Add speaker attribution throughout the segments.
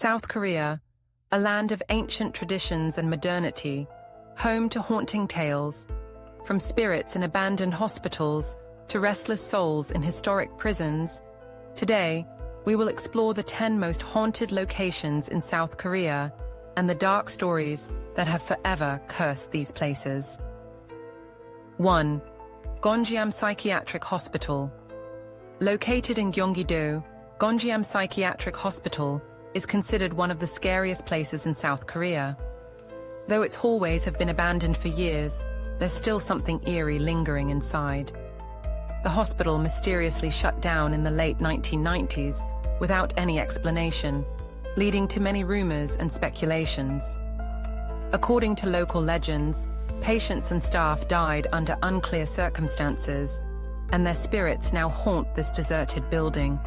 Speaker 1: South Korea, a land of ancient traditions and modernity, home to haunting tales, from spirits in abandoned hospitals to restless souls in historic prisons. Today, we will explore the 10 most haunted locations in South Korea and the dark stories that have forever cursed these places. 1. Gonjiam Psychiatric Hospital. Located in Gyeonggi-do, Gonjiam Psychiatric Hospital is considered one of the scariest places in South Korea. Though its hallways have been abandoned for years, there's still something eerie lingering inside. The hospital mysteriously shut down in the late 1990s without any explanation, leading to many rumors and speculations. According to local legends, patients and staff died under unclear circumstances, and their spirits now haunt this deserted building.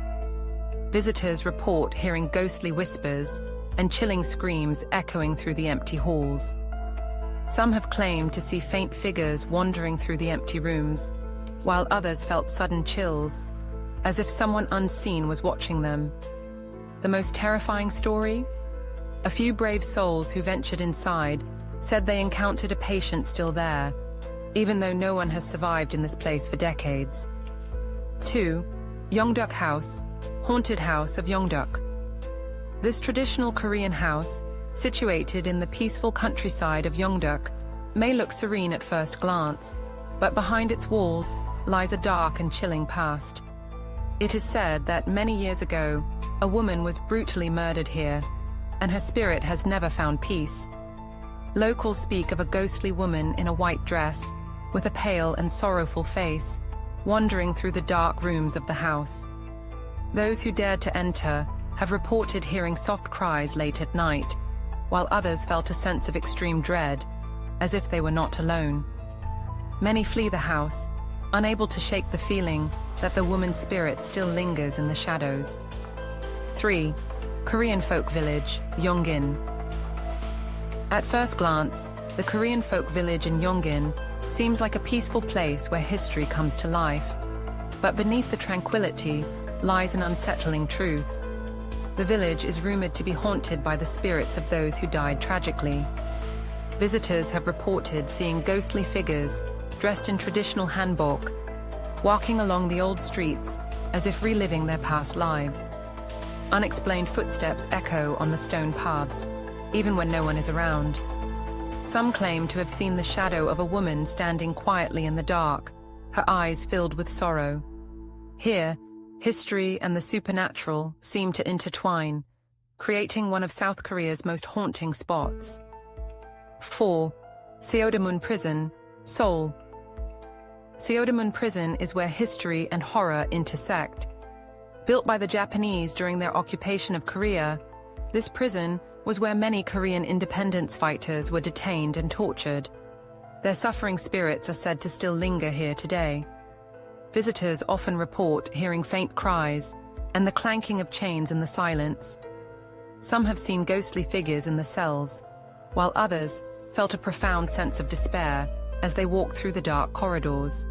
Speaker 1: Visitors report hearing ghostly whispers and chilling screams echoing through the empty halls. Some have claimed to see faint figures wandering through the empty rooms, while others felt sudden chills, as if someone unseen was watching them. The most terrifying story? A few brave souls who ventured inside said they encountered a patient still there, even though no one has survived in this place for decades. 2. Yeongdeok House, Haunted House of Yeongdeok. This traditional Korean house, situated in the peaceful countryside of Yeongdeok, may look serene at first glance, but behind its walls lies a dark and chilling past. It is said that many years ago, a woman was brutally murdered here, and her spirit has never found peace. Locals speak of a ghostly woman in a white dress, with a pale and sorrowful face, wandering through the dark rooms of the house. Those who dared to enter have reported hearing soft cries late at night, while others felt a sense of extreme dread, as if they were not alone. Many flee the house, unable to shake the feeling that the woman's spirit still lingers in the shadows. 3. Korean Folk Village, Yongin. At first glance, the Korean folk village in Yongin seems like a peaceful place where history comes to life. But beneath the tranquility lies an unsettling truth. The village is rumored to be haunted by the spirits of those who died tragically. Visitors have reported seeing ghostly figures dressed in traditional hanbok, walking along the old streets as if reliving their past lives. Unexplained footsteps echo on the stone paths, even when no one is around. Some claim to have seen the shadow of a woman standing quietly in the dark, her eyes filled with sorrow. Here, history and the supernatural seem to intertwine, creating one of South Korea's most haunting spots. 4. Seodamun Prison, Seoul. Seodamun Prison is where history and horror intersect. Built by the Japanese during their occupation of Korea, this prison was where many Korean independence fighters were detained and tortured. Their suffering spirits are said to still linger here today. Visitors often report hearing faint cries and the clanking of chains in the silence. Some have seen ghostly figures in the cells, while others felt a profound sense of despair as they walked through the dark corridors.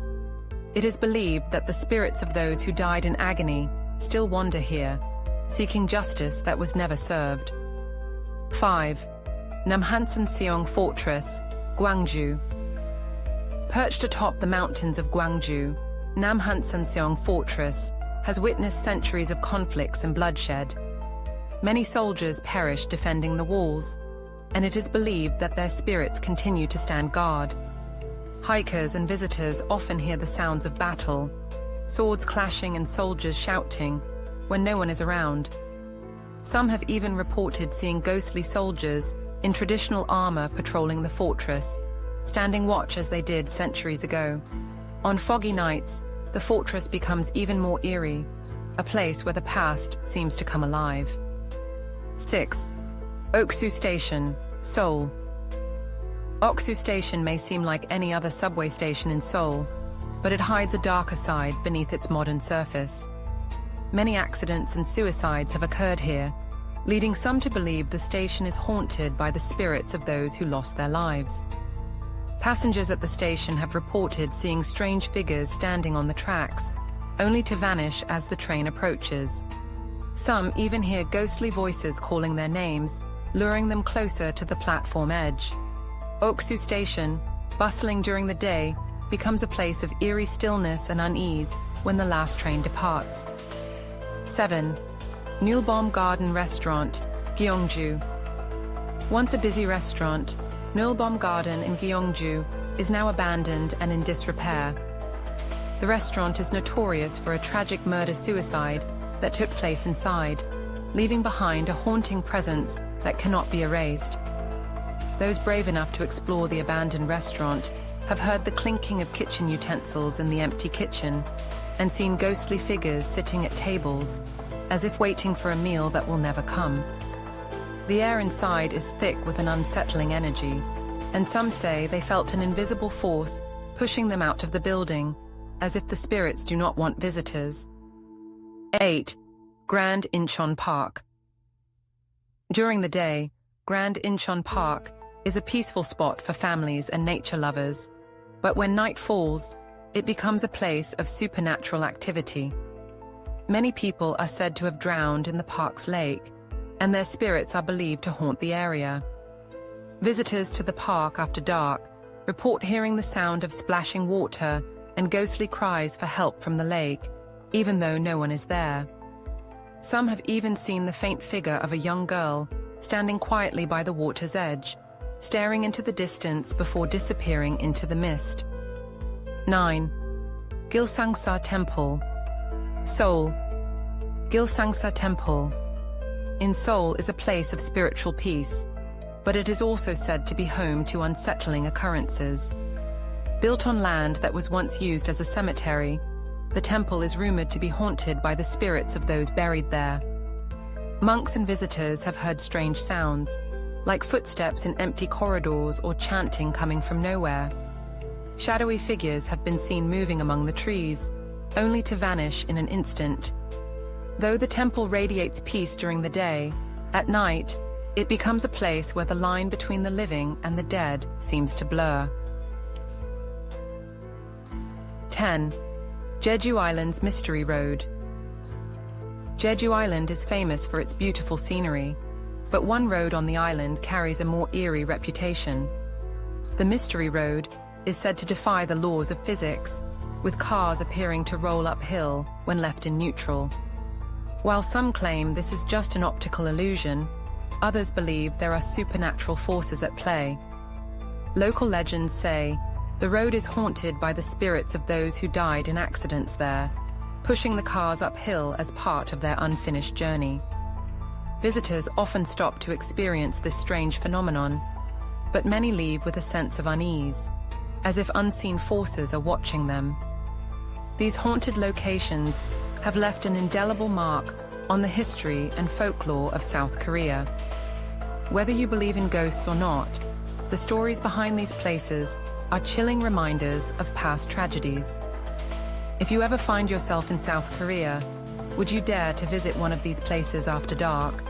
Speaker 1: It is believed that the spirits of those who died in agony still wander here, seeking justice that was never served. 5. Namhansan-seong Fortress, Gwangju. Perched atop the mountains of Gwangju, Namhansan-seong Fortress has witnessed centuries of conflicts and bloodshed. Many soldiers perished defending the walls, and it is believed that their spirits continue to stand guard. Hikers and visitors often hear the sounds of battle, swords clashing and soldiers shouting when no one is around. Some have even reported seeing ghostly soldiers in traditional armor patrolling the fortress, standing watch as they did centuries ago. On foggy nights, the fortress becomes even more eerie, a place where the past seems to come alive. 6. Oksu Station, Seoul. Oksu Station may seem like any other subway station in Seoul, but it hides a darker side beneath its modern surface. Many accidents and suicides have occurred here, leading some to believe the station is haunted by the spirits of those who lost their lives. Passengers at the station have reported seeing strange figures standing on the tracks, only to vanish as the train approaches. Some even hear ghostly voices calling their names, luring them closer to the platform edge. Oksu Station, bustling during the day, becomes a place of eerie stillness and unease when the last train departs. 7. Nulbom Garden Restaurant, Gyeongju. Once a busy restaurant, Nulbom Garden in Gyeongju is now abandoned and in disrepair. The restaurant is notorious for a tragic murder-suicide that took place inside, leaving behind a haunting presence that cannot be erased. Those brave enough to explore the abandoned restaurant have heard the clinking of kitchen utensils in the empty kitchen and seen ghostly figures sitting at tables, as if waiting for a meal that will never come. The air inside is thick with an unsettling energy, and some say they felt an invisible force pushing them out of the building, as if the spirits do not want visitors. 8. Grand Incheon Park. During the day, Grand Incheon Park is a peaceful spot for families and nature lovers, but when night falls, it becomes a place of supernatural activity. Many people are said to have drowned in the park's lake, and their spirits are believed to haunt the area. Visitors to the park after dark report hearing the sound of splashing water and ghostly cries for help from the lake, even though no one is there. Some have even seen the faint figure of a young girl standing quietly by the water's edge, staring into the distance before disappearing into the mist. 9. Gilsangsa Temple, Seoul. Gilsangsa Temple in Seoul is a place of spiritual peace, but it is also said to be home to unsettling occurrences. Built on land that was once used as a cemetery, the temple is rumored to be haunted by the spirits of those buried there. Monks and visitors have heard strange sounds, like footsteps in empty corridors or chanting coming from nowhere. Shadowy figures have been seen moving among the trees, only to vanish in an instant. Though the temple radiates peace during the day, at night, it becomes a place where the line between the living and the dead seems to blur. 10. Jeju Island's Mystery Road. Jeju Island is famous for its beautiful scenery, but one road on the island carries a more eerie reputation. The Mystery Road is said to defy the laws of physics, with cars appearing to roll uphill when left in neutral. While some claim this is just an optical illusion, others believe there are supernatural forces at play. Local legends say the road is haunted by the spirits of those who died in accidents there, pushing the cars uphill as part of their unfinished journey. Visitors often stop to experience this strange phenomenon, but many leave with a sense of unease, as if unseen forces are watching them. These haunted locations have left an indelible mark on the history and folklore of South Korea. Whether you believe in ghosts or not, the stories behind these places are chilling reminders of past tragedies. If you ever find yourself in South Korea, would you dare to visit one of these places after dark?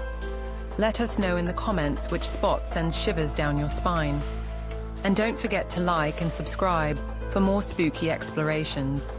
Speaker 1: Let us know in the comments which spot sends shivers down your spine. And don't forget to like and subscribe for more spooky explorations.